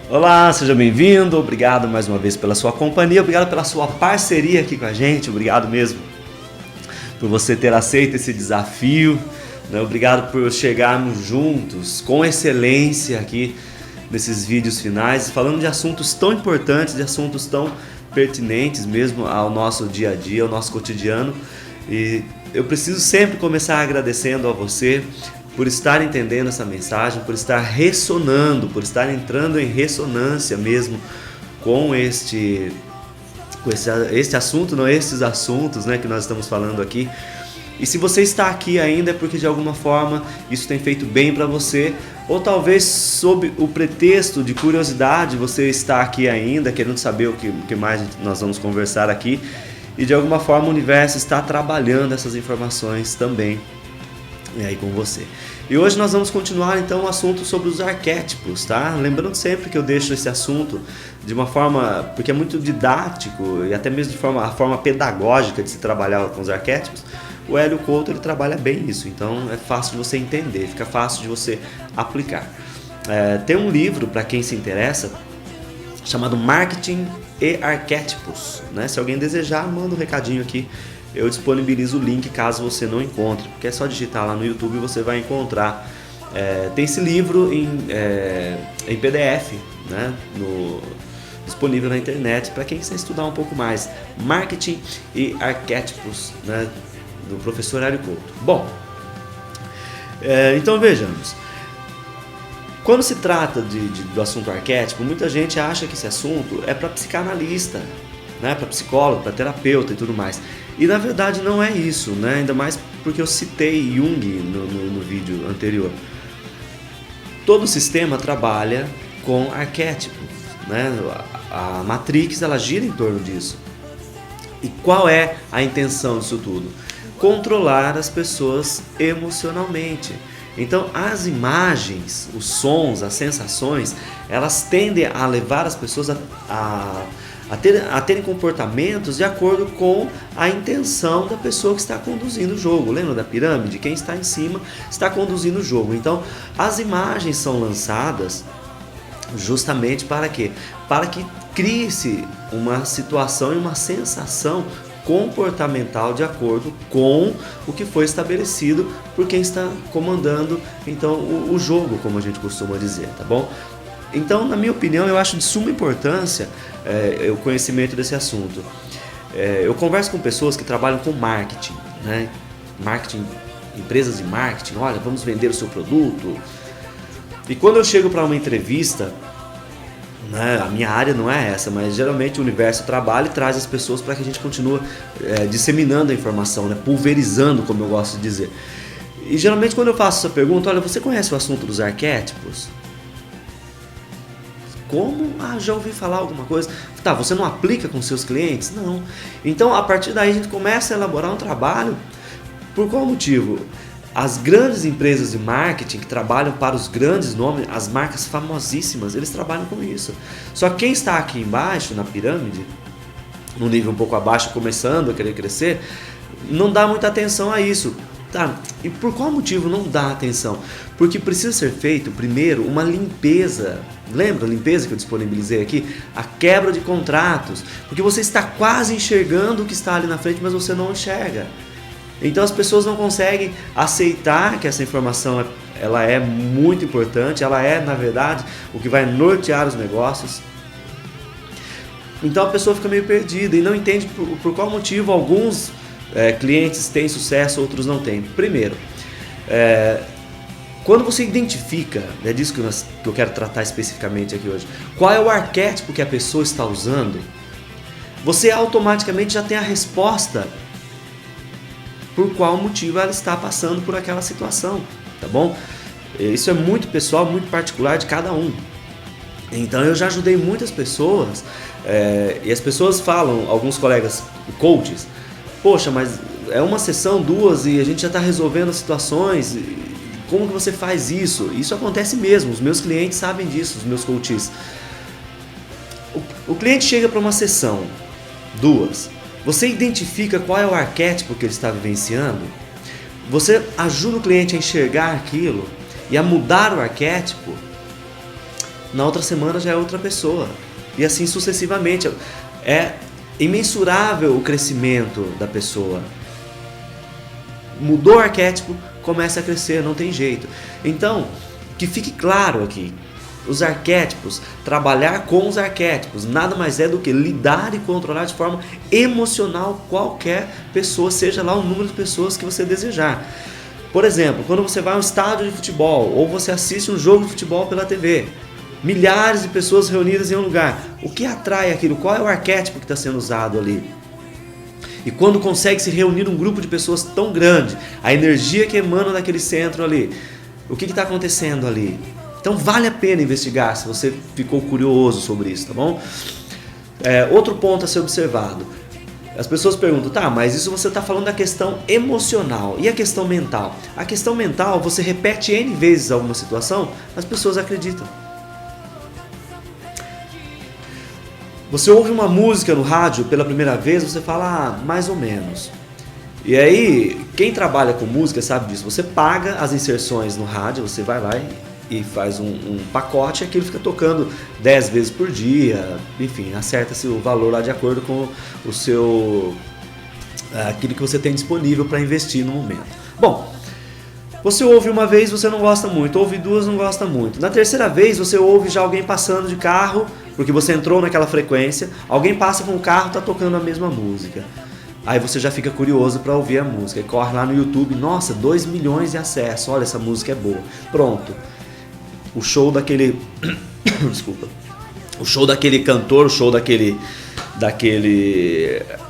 Olá, seja bem-vindo, obrigado mais uma vez pela sua companhia, obrigado pela sua parceria aqui com a gente, obrigado mesmo por você ter aceito esse desafio, né? Obrigado por chegarmos juntos com excelência aqui nesses vídeos finais, falando de assuntos tão importantes, de assuntos tão pertinentes mesmo ao nosso dia a dia, ao nosso cotidiano. E eu preciso sempre começar agradecendo a você por estar entendendo essa mensagem, por estar ressonando, por estar entrando em ressonância mesmo com este assunto, não estes assuntos, né, que nós estamos falando aqui. E se você está aqui ainda é porque de alguma forma isso tem feito bem para você, ou talvez sob o pretexto de curiosidade você está aqui ainda querendo saber o que mais nós vamos conversar aqui, e de alguma forma o universo está trabalhando essas informações também aí com você. E hoje nós vamos continuar então o assunto sobre os arquétipos, tá? Lembrando sempre que eu deixo esse assunto de uma forma, porque é muito didático e até mesmo a forma pedagógica de se trabalhar com os arquétipos. O Hélio Couto, ele trabalha bem isso, então é fácil de você entender, fica fácil de você aplicar. Tem um livro, para quem se interessa, chamado Marketing e Arquétipos, né? Se alguém desejar, manda um recadinho aqui, eu disponibilizo o link caso você não encontre, porque é só digitar lá no YouTube e você vai encontrar. Tem esse livro em PDF, né? Disponível na internet para quem quiser estudar um pouco mais. Marketing e Arquétipos, né? Do professor Hélio Couto. Bom, então vejamos. Quando se trata do assunto arquétipo, muita gente acha que esse assunto é para psicanalista, né? Para psicólogo, para terapeuta e tudo mais. E na verdade não é isso, né? Ainda mais porque eu citei Jung no vídeo anterior. Todo sistema trabalha com arquétipos, né? A Matrix, ela gira em torno disso. E qual é a intenção disso tudo? Controlar as pessoas emocionalmente. Então as imagens, os sons, as sensações, elas tendem a levar as pessoas a terem comportamentos de acordo com a intenção da pessoa que está conduzindo o jogo. Lembra da pirâmide? Quem está em cima está conduzindo o jogo. Então as imagens são lançadas justamente para quê? Para que crie-se uma situação e uma sensação comportamental de acordo com o que foi estabelecido por quem está comandando então o jogo, como a gente costuma dizer, tá bom? Então, na minha opinião, eu acho de suma importância o conhecimento desse assunto. Eu converso com pessoas que trabalham com marketing, né? Marketing, empresas de marketing, olha, vamos vender o seu produto. E quando eu chego para uma entrevista, né, a minha área não é essa, mas geralmente o universo trabalha e traz as pessoas para que a gente continue disseminando a informação, né, pulverizando, como eu gosto de dizer. E geralmente quando eu faço essa pergunta, olha, você conhece o assunto dos arquétipos? Como? Ah, já ouvi falar alguma coisa. Tá, você não aplica com seus clientes? Não. Então, a partir daí a gente começa a elaborar um trabalho. Por qual motivo? As grandes empresas de marketing que trabalham para os grandes nomes, as marcas famosíssimas, eles trabalham com isso. Só que quem está aqui embaixo, na pirâmide, num nível um pouco abaixo, começando a querer crescer, não dá muita atenção a isso. Tá? E por qual motivo não dá atenção? Porque precisa ser feito, primeiro, uma limpeza. Lembra a limpeza que eu disponibilizei aqui? A quebra de contratos. Porque você está quase enxergando o que está ali na frente, mas você não enxerga. Então as pessoas não conseguem aceitar que essa informação ela é muito importante, ela é, na verdade, o que vai nortear os negócios. Então a pessoa fica meio perdida e não entende por qual motivo alguns clientes têm sucesso, outros não têm. Primeiro, quando você identifica, é disso que eu quero tratar especificamente aqui hoje, qual é o arquétipo que a pessoa está usando, você automaticamente já tem a resposta por qual motivo ela está passando por aquela situação, tá bom? Isso é muito pessoal, muito particular de cada um. Então eu já ajudei muitas pessoas e as pessoas falam, alguns colegas coaches, poxa, mas é uma sessão, duas e a gente já está resolvendo as situações, como que você faz isso? Isso acontece mesmo, os meus clientes sabem disso, os meus coaches. O cliente chega para uma sessão, duas, você identifica qual é o arquétipo que ele está vivenciando, você ajuda o cliente a enxergar aquilo e a mudar o arquétipo, na outra semana já é outra pessoa. E assim sucessivamente. É imensurável o crescimento da pessoa. Mudou o arquétipo, começa a crescer, não tem jeito. Então, que fique claro aqui, os arquétipos, trabalhar com os arquétipos, nada mais é do que lidar e controlar de forma emocional qualquer pessoa, seja lá o número de pessoas que você desejar. Por exemplo, quando você vai a um estádio de futebol ou você assiste um jogo de futebol pela TV, milhares de pessoas reunidas em um lugar, o que atrai aquilo? Qual é o arquétipo que está sendo usado ali? E quando consegue se reunir um grupo de pessoas tão grande, a energia que emana daquele centro ali, o que está acontecendo ali? Então vale a pena investigar se você ficou curioso sobre isso, tá bom? Outro ponto a ser observado. As pessoas perguntam, tá, mas isso você está falando da questão emocional. E a questão mental? A questão mental, você repete N vezes alguma situação, as pessoas acreditam. Você ouve uma música no rádio pela primeira vez, você fala, mais ou menos. E aí, quem trabalha com música sabe disso. Você paga as inserções no rádio, você vai lá e faz um pacote, e aquilo fica tocando 10 vezes por dia. Enfim, acerta-se o valor lá de acordo com o seu aquilo que você tem disponível para investir no momento. Bom, você ouve uma vez, você não gosta muito. Ouve duas, não gosta muito. Na terceira vez, você ouve já alguém passando de carro, porque você entrou naquela frequência. Alguém passa com o carro, está tocando a mesma música. Aí você já fica curioso para ouvir a música. E corre lá no YouTube, nossa, 2 milhões de acessos. Olha, essa música é boa. Pronto. O show daquele... Desculpa. O show daquele cantor, o show daquele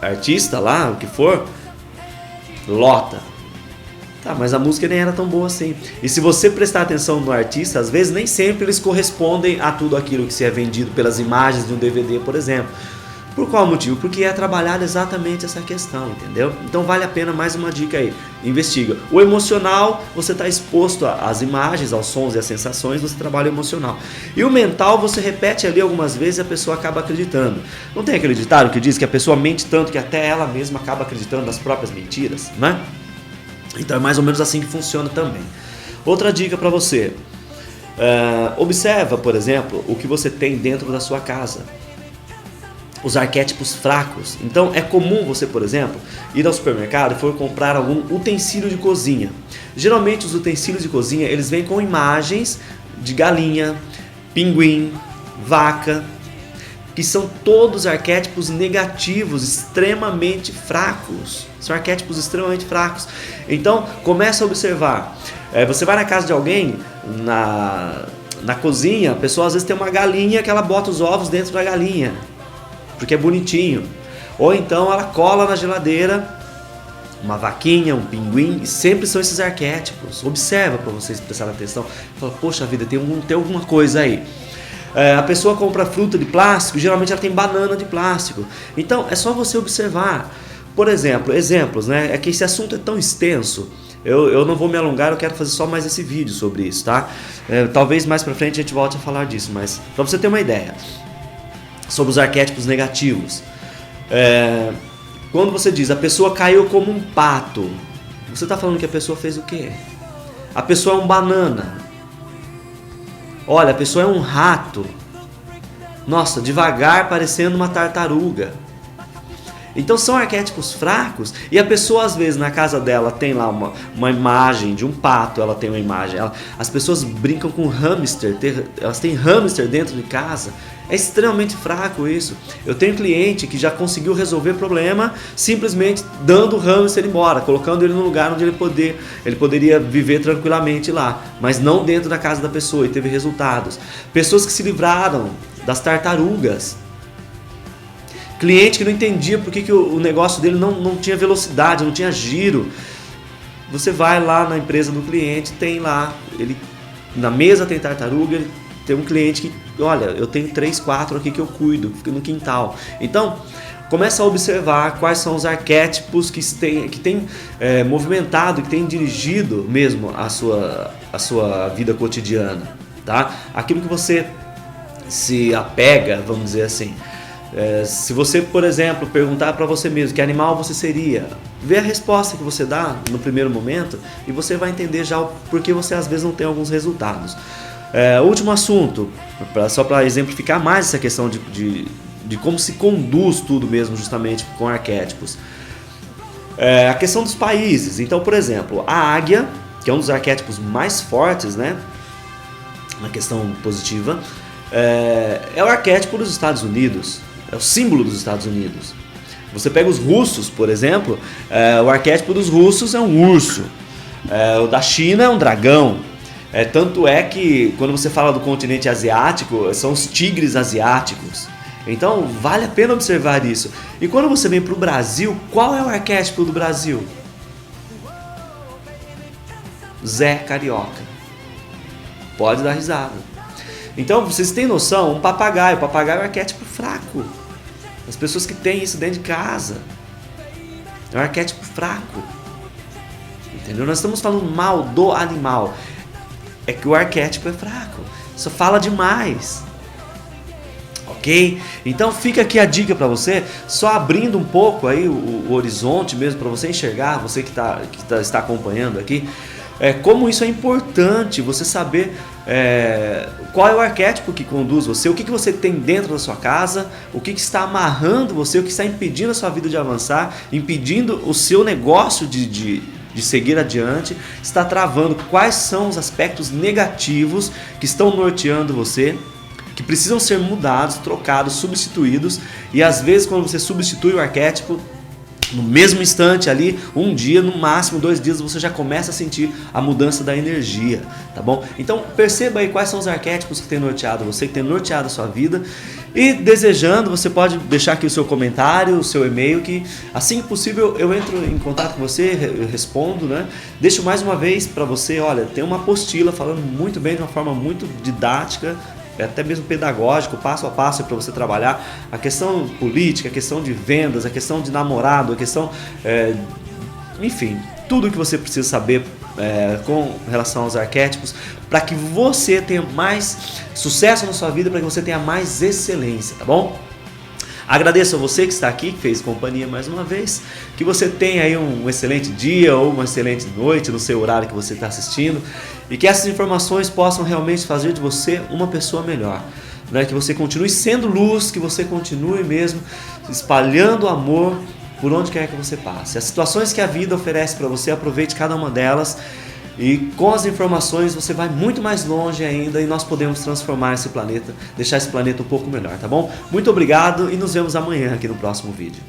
artista lá, o que for, lota. Tá, mas a música nem era tão boa assim. E se você prestar atenção no artista, às vezes nem sempre eles correspondem a tudo aquilo que se é vendido pelas imagens de um DVD, por exemplo. Por qual motivo? Porque é trabalhada exatamente essa questão, entendeu? Então vale a pena mais uma dica aí, investiga. O emocional, você está exposto às imagens, aos sons e às sensações, você trabalha o emocional. E o mental, você repete ali algumas vezes e a pessoa acaba acreditando. Não tem aquele ditado que diz que a pessoa mente tanto que até ela mesma acaba acreditando nas próprias mentiras, né? Então é mais ou menos assim que funciona também. Outra dica para você, observa, por exemplo, o que você tem dentro da sua casa. Os arquétipos fracos. Então é comum você, por exemplo, ir ao supermercado e for comprar algum utensílio de cozinha. Geralmente os utensílios de cozinha, eles vêm com imagens de galinha, pinguim, vaca, que são todos arquétipos negativos, extremamente fracos. São arquétipos extremamente fracos. Então começa a observar. Você vai na casa de alguém, na cozinha, a pessoa às vezes tem uma galinha que ela bota os ovos dentro da galinha, porque é bonitinho. Ou então ela cola na geladeira uma vaquinha, um pinguim, e sempre são esses arquétipos. Observa para vocês prestarem atenção. Fala, poxa vida, tem alguma coisa aí. A pessoa compra fruta de plástico, geralmente ela tem banana de plástico. Então é só você observar. Por exemplo, exemplos, né? É que esse assunto é tão extenso. Eu não vou me alongar, eu quero fazer só mais esse vídeo sobre isso, tá? Talvez mais pra frente a gente volte a falar disso, mas para você ter uma ideia sobre os arquétipos negativos. Quando você diz a pessoa caiu como um pato, você está falando que a pessoa fez o quê? A pessoa é um banana. Olha, a pessoa é um rato. Nossa, devagar parecendo uma tartaruga. Então são arquétipos fracos. E a pessoa às vezes na casa dela tem lá uma imagem de um pato. Ela tem uma imagem, as pessoas brincam com hamster, elas têm hamster dentro de casa. É extremamente fraco isso. Eu tenho cliente que já conseguiu resolver problema simplesmente dando o hamster embora, colocando ele no lugar onde ele poderia viver tranquilamente lá, mas não dentro da casa da pessoa, e teve resultados. Pessoas que se livraram das tartarugas. Cliente que não entendia por que o negócio dele não tinha velocidade, não tinha giro. Você vai lá na empresa do cliente, tem lá, na mesa tem tartaruga, tem um cliente que, olha, eu tenho 3, 4 aqui que eu cuido, fica no quintal. Então, começa a observar quais são os arquétipos que tem movimentado, que tem dirigido mesmo a sua vida cotidiana, tá? Aquilo que você se apega, vamos dizer assim. Se você, por exemplo, perguntar para você mesmo que animal você seria, vê a resposta que você dá no primeiro momento e você vai entender já o porquê você às vezes não tem alguns resultados. Último assunto, só para exemplificar mais essa questão de como se conduz tudo mesmo justamente com arquétipos. A questão dos países. Então, por exemplo, a águia, que é um dos arquétipos mais fortes, né, na questão positiva, é o arquétipo dos Estados Unidos, é o símbolo dos Estados Unidos. Você pega os russos, por exemplo, o arquétipo dos russos é um urso, o da China é um dragão. Tanto é que quando você fala do continente asiático, são os tigres asiáticos. Então vale a pena observar isso. E quando você vem para o Brasil, qual é o arquétipo do Brasil? Zé Carioca. Pode dar risada. Então vocês têm noção, o papagaio é um arquétipo fraco. As pessoas que têm isso dentro de casa, é um arquétipo fraco. Entendeu? Nós estamos falando mal do animal. É que o arquétipo é fraco. Só fala demais. Ok? Então fica aqui a dica para você, só abrindo um pouco aí o horizonte mesmo para você enxergar, você que está acompanhando aqui, como isso é importante, você saber qual é o arquétipo que conduz você, o que você tem dentro da sua casa, o que está amarrando você, o que está impedindo a sua vida de avançar, impedindo o seu negócio de seguir adiante, está travando, quais são os aspectos negativos que estão norteando você, que precisam ser mudados, trocados, substituídos. E às vezes quando você substitui o arquétipo, no mesmo instante ali, um dia, no máximo 2 dias, você já começa a sentir a mudança da energia, tá bom? Então perceba aí quais são os arquétipos que tem norteado você, que tem norteado a sua vida. E desejando, você pode deixar aqui o seu comentário, o seu e-mail, que assim que possível eu entro em contato com você, eu respondo, né? Deixo mais uma vez para você, olha, tem uma apostila falando muito bem, de uma forma muito didática, até mesmo pedagógico, passo a passo para você trabalhar a questão política, a questão de vendas, a questão de namorado, a questão, enfim, tudo que você precisa saber com relação aos arquétipos, para que você tenha mais sucesso na sua vida, para que você tenha mais excelência, tá bom? Agradeço a você que está aqui, que fez companhia mais uma vez, que você tenha aí um excelente dia ou uma excelente noite no seu horário que você está assistindo, e que essas informações possam realmente fazer de você uma pessoa melhor, né? Que você continue sendo luz, que você continue mesmo espalhando amor por onde quer que você passe. As situações que a vida oferece para você, aproveite cada uma delas. E com as informações você vai muito mais longe ainda e nós podemos transformar esse planeta, deixar esse planeta um pouco melhor, tá bom? Muito obrigado e nos vemos amanhã aqui no próximo vídeo.